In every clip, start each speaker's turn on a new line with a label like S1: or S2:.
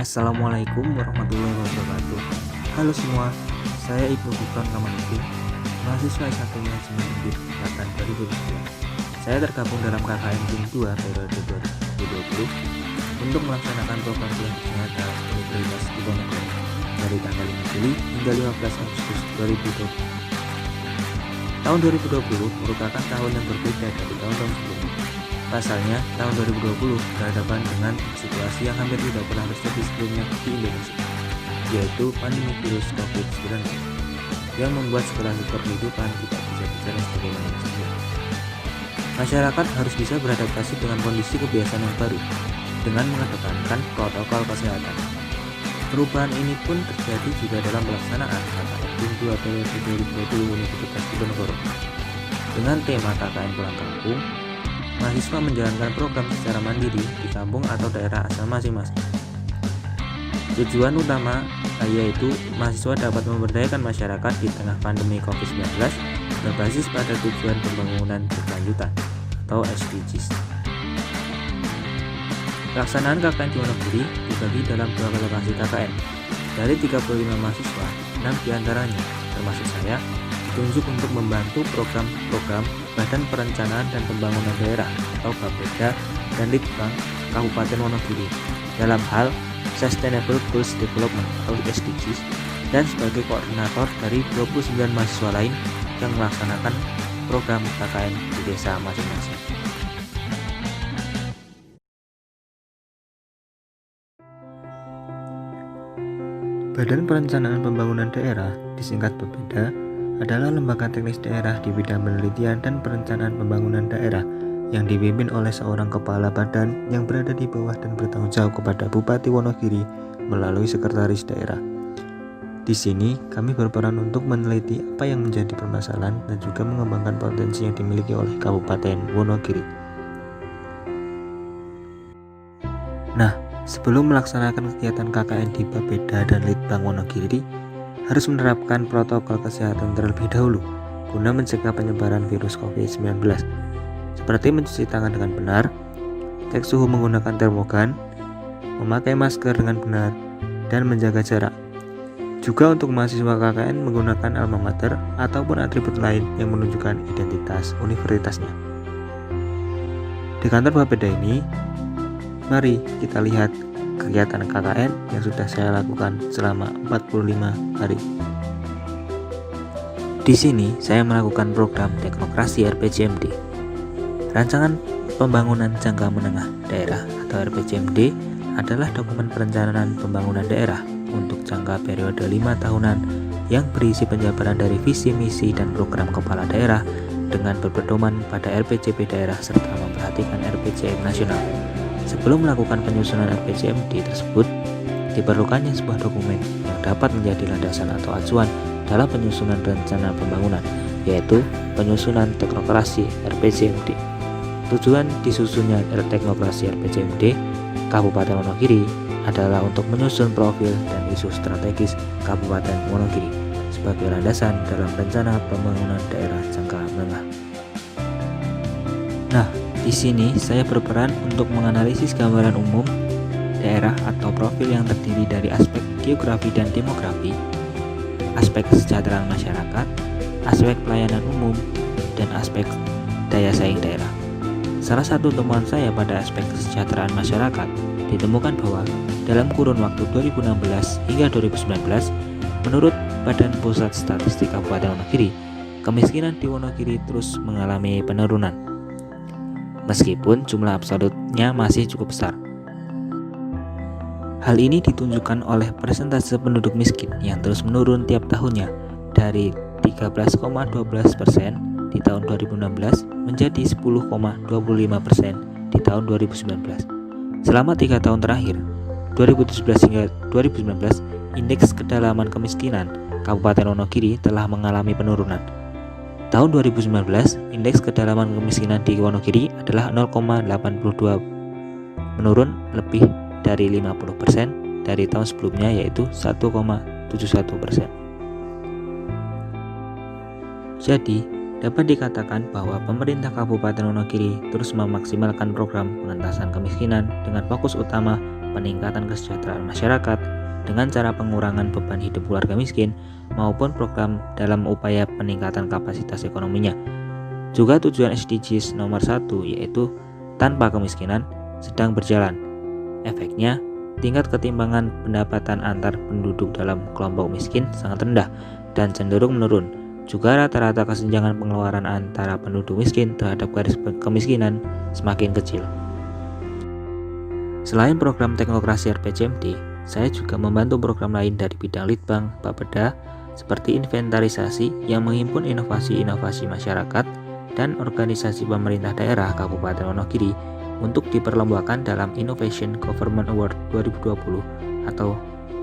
S1: Assalamualaikum warahmatullahi wabarakatuh. Halo semua, saya Ibnu Gufron Kamanudin, mahasiswa S1 Manajemen Unpad angkatan 2002. Saya tergabung dalam KKN Tim 2 periode 2020 untuk melaksanakan program selanjutnya dalam Universitas Diponegoro dari tanggal 5 Juli hingga 15 Agustus 2020. Tahun 2020 merupakan tahun yang berbeda dari tahun-tahun sebelumnya. Pasalnya, tahun 2020 berhadapan dengan situasi yang hampir tidak pernah terjadi sebelumnya di Indonesia, yaitu pandemi virus COVID-19 yang membuat segala sektor kehidupan tidak bisa berjalan sebagaimana mestinya. Masyarakat harus bisa beradaptasi dengan kondisi kebiasaan yang baru dengan mengedepankan protokol kesehatan. Perubahan ini pun terjadi juga dalam pelaksanaan KKN Tim 2 periode 2020 Universitas Diponegoro. Dengan tema KKN Pulang Kampung, mahasiswa menjalankan program secara mandiri di kampung atau daerah asal masing-masing. Tujuan utama yaitu mahasiswa dapat memberdayakan masyarakat di tengah pandemi COVID-19 berbasis pada tujuan pembangunan berkelanjutan atau SDGs. Pelaksanaan KKN di Wonogiri dibagi dalam 2 lokasi KKN. Dari 35 mahasiswa, 6 diantaranya, termasuk saya, ditunjuk untuk membantu program-program Badan Perencanaan dan Pembangunan Daerah atau Bapeda dan Litbang Kabupaten Wonogiri dalam hal Sustainable Goals Development atau SDGs dan sebagai koordinator dari 29 mahasiswa lain yang melaksanakan program KKN di desa masing-masing. Badan Perencanaan Pembangunan Daerah, disingkat Bapeda, adalah lembaga teknis daerah di bidang penelitian dan perencanaan pembangunan daerah yang dipimpin oleh seorang kepala badan yang berada di bawah dan bertanggung jawab kepada Bupati Wonogiri melalui sekretaris daerah. Di sini kami berperan untuk meneliti apa yang menjadi permasalahan dan juga mengembangkan potensi yang dimiliki oleh Kabupaten Wonogiri. Nah, sebelum melaksanakan kegiatan KKN di Bapeda dan Litbang Wonogiri, harus menerapkan protokol kesehatan terlebih dahulu guna mencegah penyebaran virus COVID-19 seperti mencuci tangan dengan benar, cek suhu menggunakan termogan, memakai masker dengan benar, dan menjaga jarak. Juga untuk mahasiswa KKN menggunakan alma mater ataupun atribut lain yang menunjukkan identitas universitasnya. Di kantor Bapeda ini, mari kita lihat kegiatan KKN yang sudah saya lakukan selama 45 hari. Di sini saya melakukan program Teknokrasi RPJMD. Rancangan Pembangunan Jangka Menengah Daerah atau RPJMD adalah dokumen perencanaan pembangunan daerah untuk jangka periode 5 tahunan yang berisi penjabaran dari visi, misi, dan program kepala daerah dengan berpedoman pada RPJP daerah serta memperhatikan RPJM nasional. Sebelum melakukan penyusunan RPJMD tersebut, diperlukannya sebuah dokumen yang dapat menjadi landasan atau acuan dalam penyusunan rencana pembangunan, yaitu penyusunan teknokrasi RPJMD. Tujuan disusunnya teknokrasi RPJMD Kabupaten Wonogiri adalah untuk menyusun profil dan isu strategis Kabupaten Wonogiri sebagai landasan dalam rencana pembangunan daerah jangka menengah. Nah, di sini saya berperan untuk menganalisis gambaran umum daerah atau profil yang terdiri dari aspek geografi dan demografi, aspek kesejahteraan masyarakat, aspek pelayanan umum, dan aspek daya saing daerah. Salah satu temuan saya pada aspek kesejahteraan masyarakat ditemukan bahwa dalam kurun waktu 2016 hingga 2019, menurut Badan Pusat Statistik Kabupaten Wonogiri, kemiskinan di Wonogiri terus mengalami penurunan. Meskipun jumlah absolutnya masih cukup besar. Hal ini ditunjukkan oleh persentase penduduk miskin yang terus menurun tiap tahunnya dari 13,12% di tahun 2016 menjadi 10,25% di tahun 2019. Selama 3 tahun terakhir, 2017 hingga 2019, indeks kedalaman kemiskinan Kabupaten Wonogiri telah mengalami penurunan. Tahun 2019, indeks kedalaman kemiskinan di Wonogiri adalah 0,82, menurun lebih dari 50% dari tahun sebelumnya, yaitu 1,71%. Jadi, dapat dikatakan bahwa pemerintah Kabupaten Wonogiri terus memaksimalkan program pengentasan kemiskinan dengan fokus utama peningkatan kesejahteraan masyarakat dengan cara pengurangan beban hidup keluarga miskin maupun program dalam upaya peningkatan kapasitas ekonominya. Juga tujuan SDGs nomor 1 yaitu tanpa kemiskinan sedang berjalan. Efeknya, tingkat ketimpangan pendapatan antar penduduk dalam kelompok miskin sangat rendah dan cenderung menurun. Juga rata-rata kesenjangan pengeluaran antara penduduk miskin terhadap garis kemiskinan semakin kecil. Selain program teknokrasi RPJMD, saya juga membantu program lain dari bidang Litbang Bapeda seperti inventarisasi yang menghimpun inovasi-inovasi masyarakat dan organisasi pemerintah daerah Kabupaten Wonogiri untuk diperlombakan dalam Innovation Government Award 2020 atau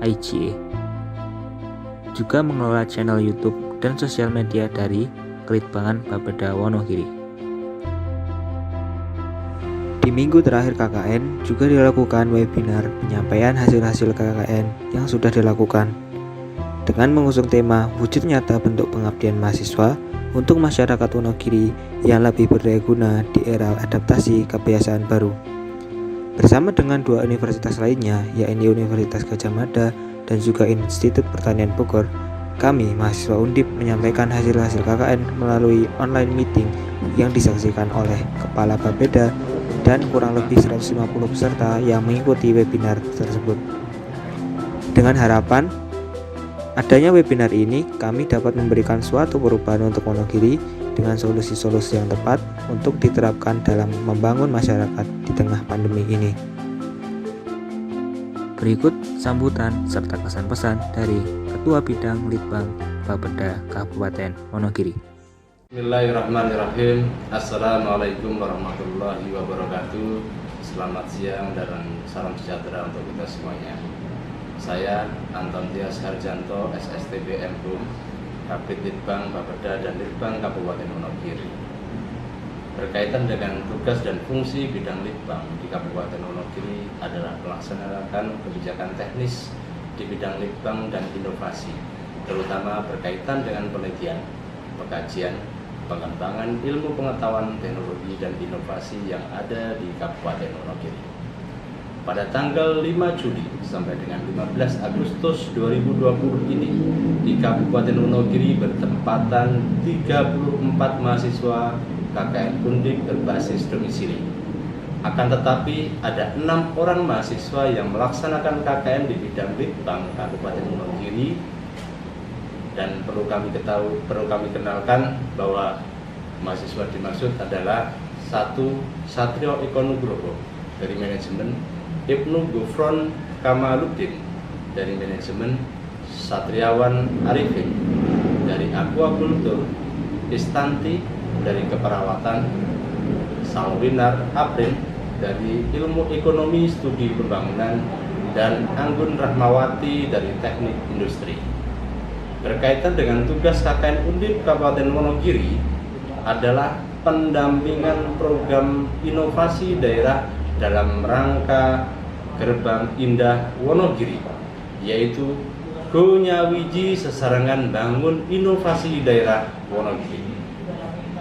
S1: IGA. Juga mengelola channel YouTube dan sosial media dari Kelitbangan Bapeda Wonogiri. Di minggu terakhir KKN juga dilakukan webinar penyampaian hasil-hasil KKN yang sudah dilakukan dengan mengusung tema wujud nyata bentuk pengabdian mahasiswa untuk masyarakat Wonogiri yang lebih berdaya guna di era adaptasi kebiasaan baru. Bersama dengan dua universitas lainnya, yaitu Universitas Gadjah Mada dan juga Institut Pertanian Bogor, kami mahasiswa Undip menyampaikan hasil-hasil KKN melalui online meeting yang disaksikan oleh Kepala Bapeda dan kurang lebih 150 peserta yang mengikuti webinar tersebut. Dengan harapan adanya webinar ini, kami dapat memberikan suatu perubahan untuk Wonogiri dengan solusi-solusi yang tepat untuk diterapkan dalam membangun masyarakat di tengah pandemi ini. Berikut sambutan serta kesan-pesan dari Ketua Bidang Litbang Bapeda Kabupaten Wonogiri.
S2: Bismillahirrahmanirrahim. Assalamualaikum warahmatullahi wabarakatuh. Selamat siang dan salam sejahtera untuk kita semuanya. Saya Anton Tias Harjanto, SSTB MHUM, Kabid Litbang Bapeda dan Litbang Kabupaten Wonogiri. Berkaitan dengan tugas dan fungsi bidang Litbang di Kabupaten Wonogiri adalah melaksanakan kebijakan teknis di bidang Litbang dan inovasi, terutama berkaitan dengan penelitian, pengkajian, pengembangan ilmu pengetahuan teknologi dan inovasi yang ada di Kabupaten Wonogiri. Pada tanggal 5 Juli sampai dengan 15 Agustus 2020 ini, di Kabupaten Wonogiri bertempatan 34 mahasiswa KKN Undip berbasis domisili. Akan tetapi ada 6 orang mahasiswa yang melaksanakan KKN di bidang Litbang Kabupaten Wonogiri, dan perlu kami kenalkan bahwa mahasiswa dimaksud adalah 1. Satrio Eko Nugroho dari manajemen, Ibnu Gufron Kamaluddin dari manajemen, Satriawan Arifin dari Aquaculture, Istanti dari keperawatan, Salwinar Aprin dari ilmu ekonomi studi pembangunan, dan Anggun Rahmawati dari teknik industri. Berkaitan dengan tugas KKN Undip Kabupaten Wonogiri adalah pendampingan program inovasi daerah dalam rangka Gerbang Indah Wonogiri, yaitu Go Nyawiji Sesarengan Bangun Inovasi Daerah Wonogiri.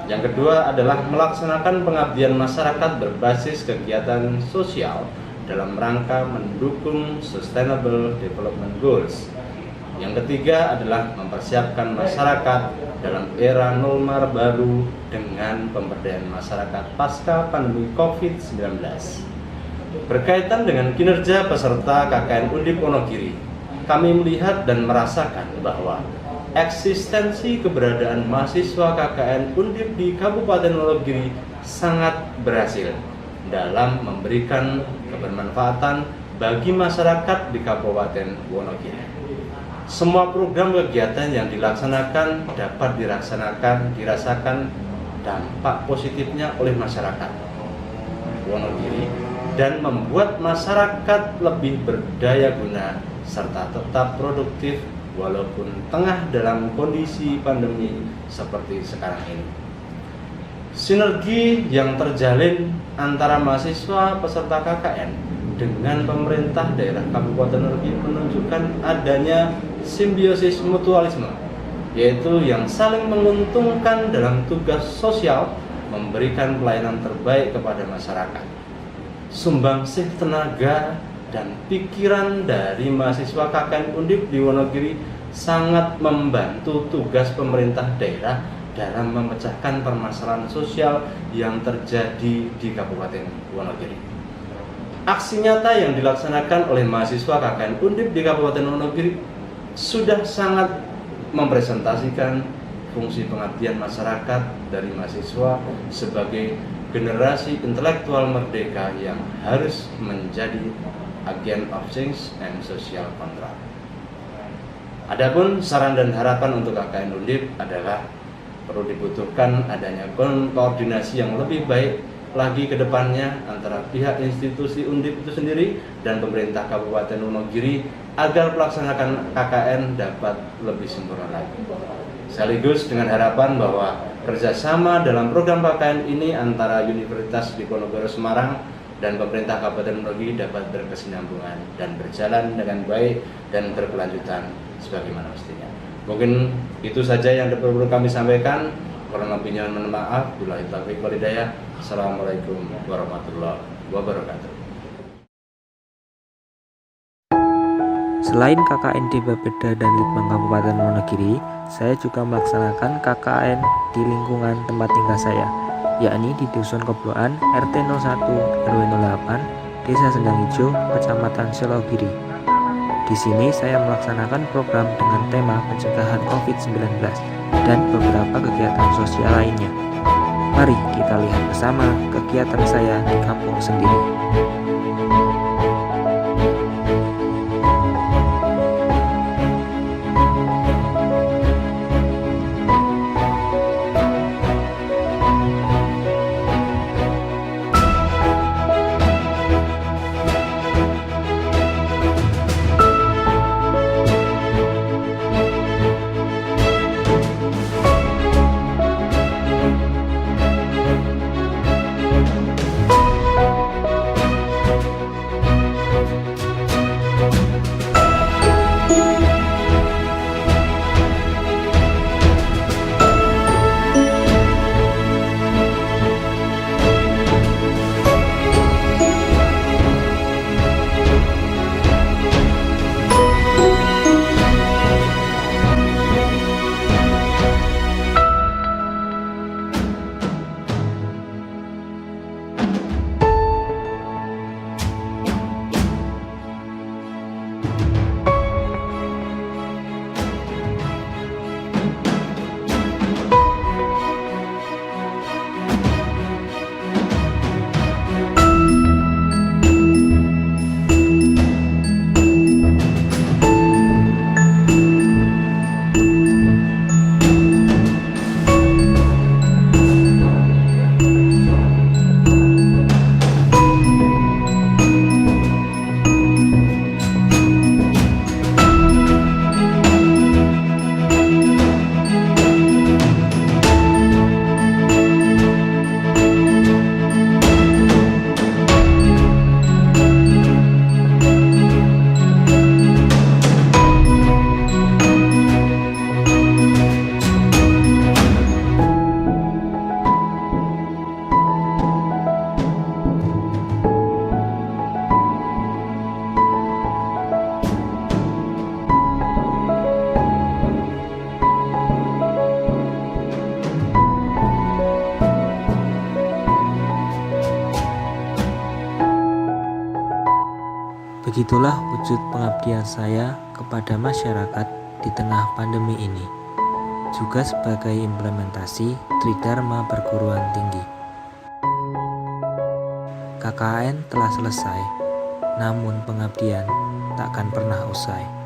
S2: Yang kedua adalah melaksanakan pengabdian masyarakat berbasis kegiatan sosial dalam rangka mendukung Sustainable Development Goals. Yang ketiga adalah mempersiapkan masyarakat dalam era normal baru dengan pemberdayaan masyarakat pasca pandemi COVID-19. Berkaitan dengan kinerja peserta KKN Undip Wonogiri, kami melihat dan merasakan bahwa eksistensi keberadaan mahasiswa KKN Undip di Kabupaten Wonogiri sangat berhasil dalam memberikan kebermanfaatan bagi masyarakat di Kabupaten Wonogiri. Semua program kegiatan yang dilaksanakan dapat dirasakan dampak positifnya oleh masyarakat Wonogiri dan membuat masyarakat lebih berdaya guna serta tetap produktif walaupun tengah dalam kondisi pandemi seperti sekarang ini. Sinergi yang terjalin antara mahasiswa peserta KKN dengan pemerintah daerah Kabupaten Wonogiri menunjukkan adanya simbiosis mutualisme, yaitu yang saling menguntungkan dalam tugas sosial memberikan pelayanan terbaik kepada masyarakat. Sumbangsih tenaga dan pikiran dari mahasiswa KKN Undip di Wonogiri sangat membantu tugas pemerintah daerah dalam memecahkan permasalahan sosial yang terjadi di Kabupaten Wonogiri. Aksi nyata yang dilaksanakan oleh mahasiswa KKN Undip di Kabupaten Wonogiri sudah sangat mempresentasikan fungsi pengabdian masyarakat dari mahasiswa sebagai generasi intelektual merdeka yang harus menjadi agent of change and social contract. Adapun saran dan harapan untuk KKN Undip adalah perlu dibutuhkan adanya koordinasi yang lebih baik lagi ke depannya antara pihak institusi Undip itu sendiri dan pemerintah Kabupaten Wonogiri agar pelaksanaan KKN dapat lebih sempurna lagi. Sekaligus dengan harapan bahwa kerjasama dalam program KKN ini antara Universitas Diponegoro Semarang dan pemerintah Kabupaten Wonogiri dapat berkesinambungan dan berjalan dengan baik dan berkelanjutan sebagaimana mestinya. Mungkin itu saja yang perlu kami sampaikan. Kurang lebihnya mohon maaf. Billahi taufiq wal hidayah. Assalamualaikum warahmatullahi wabarakatuh.
S1: Selain KKN di Bapeda dan Litbang Kabupaten Wonogiri, saya juga melaksanakan KKN di lingkungan tempat tinggal saya, yakni di Dusun Kebloan, RT 01 RW 08, Desa Sendang Hijau, Kecamatan Selogiri. Di sini saya melaksanakan program dengan tema pencegahan COVID-19 dan beberapa kegiatan sosial lainnya. Mari kita lihat bersama kegiatan saya di kampung sendiri. Begitulah wujud pengabdian saya kepada masyarakat di tengah pandemi ini, juga sebagai implementasi Tridharma Perguruan Tinggi. KKN telah selesai, namun pengabdian takkan pernah usai.